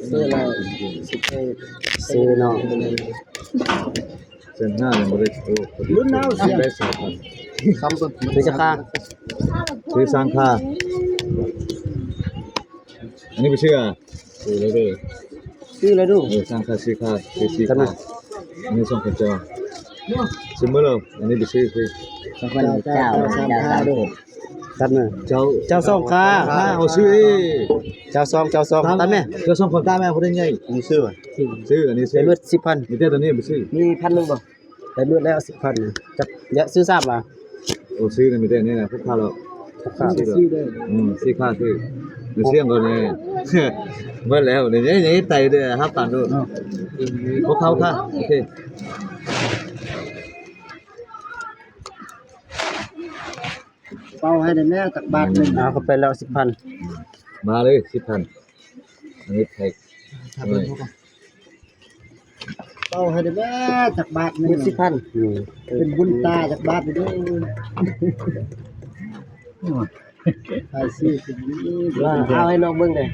ซื้อแล้วสิไปซื้อน้องเส้น5ยังบ่ได้โอ้รุ่นน้าเสียได้2,000ซ้ำตัวซื้อจะค่าซื้อสร้างค่าอันนี้ไปซื้ออ่ะซื้อเลยเด้อซื้อแล้วดูสร้างค่าซื้อค่าซื้อค่าอันนี้ส่งคนเจ้าซื้อมื้อแล้วอันนี้ไปซื้อ2,000เจ้า3,000ดูตัดมาเจ้าส่งค่าเอาซื้อเจ้าซองตัดแม่เจ้าส่งคนตาแม่บ่ได้ใหญ่มีซื้อบ่ซื้ออันนี้ซื้อได้เบิด 10,000 มีแต่ตัวนี้ไปซื้อมี 1,000 นึงบ่ได้เบิดแล้ว 10,000จักเยอะซื้อทราบล่ะโอ้ซื้อมีแต่นี่นะพวกข้าแล้วซื้อได้ซื้อค่าซื้อเสียงก่อนนี่เบิดแล้วนี่ไตเด้อครับตันดูพวกเขาค่ะโอเคเป้าให้ได้แม่ตักบาทนึงเอาเข้าไปแล้ว10,000มาเลย10,000อันนี้ไทยเป้าให้ได้แม่ตักบาทนึง10,000เป็นบุญตาตักบาทไปด้วยใครซื้อสิเอาให้น้องเบิ่งได้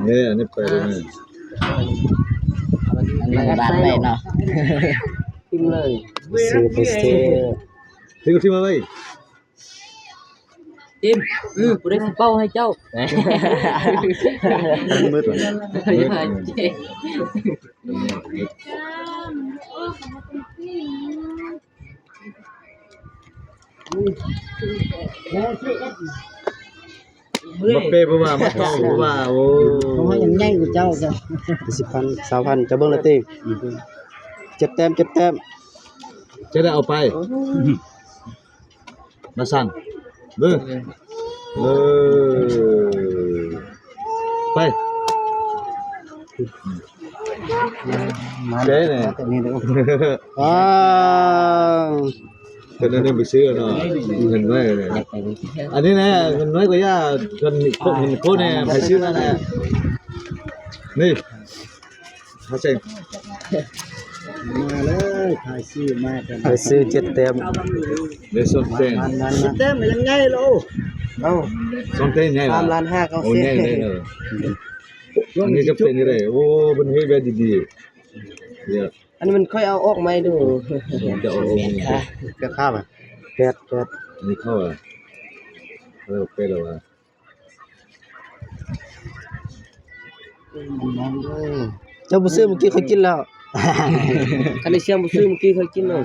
นี่อันนี้ไปเลยนี่บาทได้เนาะทิมเลยซื้อไปซื้อที่มาไว้ทิมกูได้สิเป้าให้เจ้ามืดมาเป้บ่ว่ามาท่องบ่ว่าโอ้เขาให้ยังใหญ่กว่าเจ้าจ้ะ10,000 20,000จะเบิ่งละติเจ็บแต้มจะได้เอาไปมาสั่งเด้อไปมาเด้อนี่เด้อเป็นอันนี้ไปซื้อเนาะเงินน้อยอันนี้นะเงินน้อยกว่าย่าเงินโคเนี่ยไปซื้อนั่นแหละนี่เขาเซ็งมาเลยถ่ายซื้อมากันถ่ายซื้อ7 แต้มเดี๋ยวส่งเต้น7 แต้มยังไงโลส่งเต้นใหญ่ล่ะ3 ล้าน 5เขาโอ้ใหญ่เลยอันนี้ก็เป็นอะไรโอ้มันเฮ็ดแบบดีๆเนี่ยอันนี้มันค่อยเอาออกมาดูจะเอาก็ข้าวอ่ะ8นี่เข้าอ่ะเป็ดแล้วอ่ะเจ้าบ่ซื้อเมื่อกี้เขากินแล้วคันได้เชื่อมบ่ซื้อเมื่อกี้เขากินแล้ว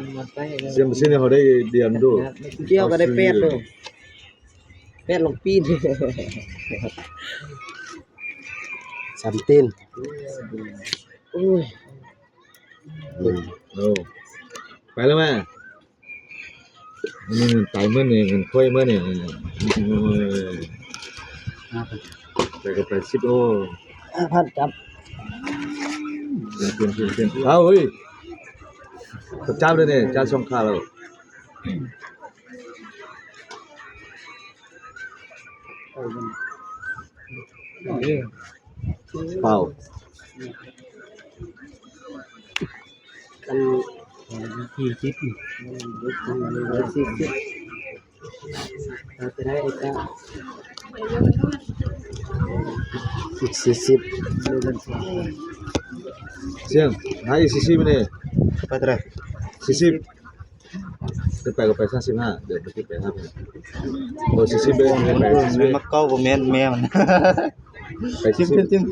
เชื่อมซื้อเนี่ยเขาได้เดือนดูเกี่ยวก็ได้8โล8ลงปีน3ตีนโอ้ยโอ้ไปแล้วแม่นี่ตายเมื่อนี่เงินค่อยเมื่อนี่ไปก็ไป10โอ้5,000จับเปลี่ยนเอาเฮ้ยจับเลยเนี่ยจับส่งค่าแล้วเปล่ากัน40เราจะได้ไอ้เจ้าอีก40เสียงหาย40มั้ยไปเท่าไหร่40จะไปก็ไป35เดี๋ยวไปไป5โอ้40เด้ไปมาเก้าบ่แม่นแม่มันไปจิ้ม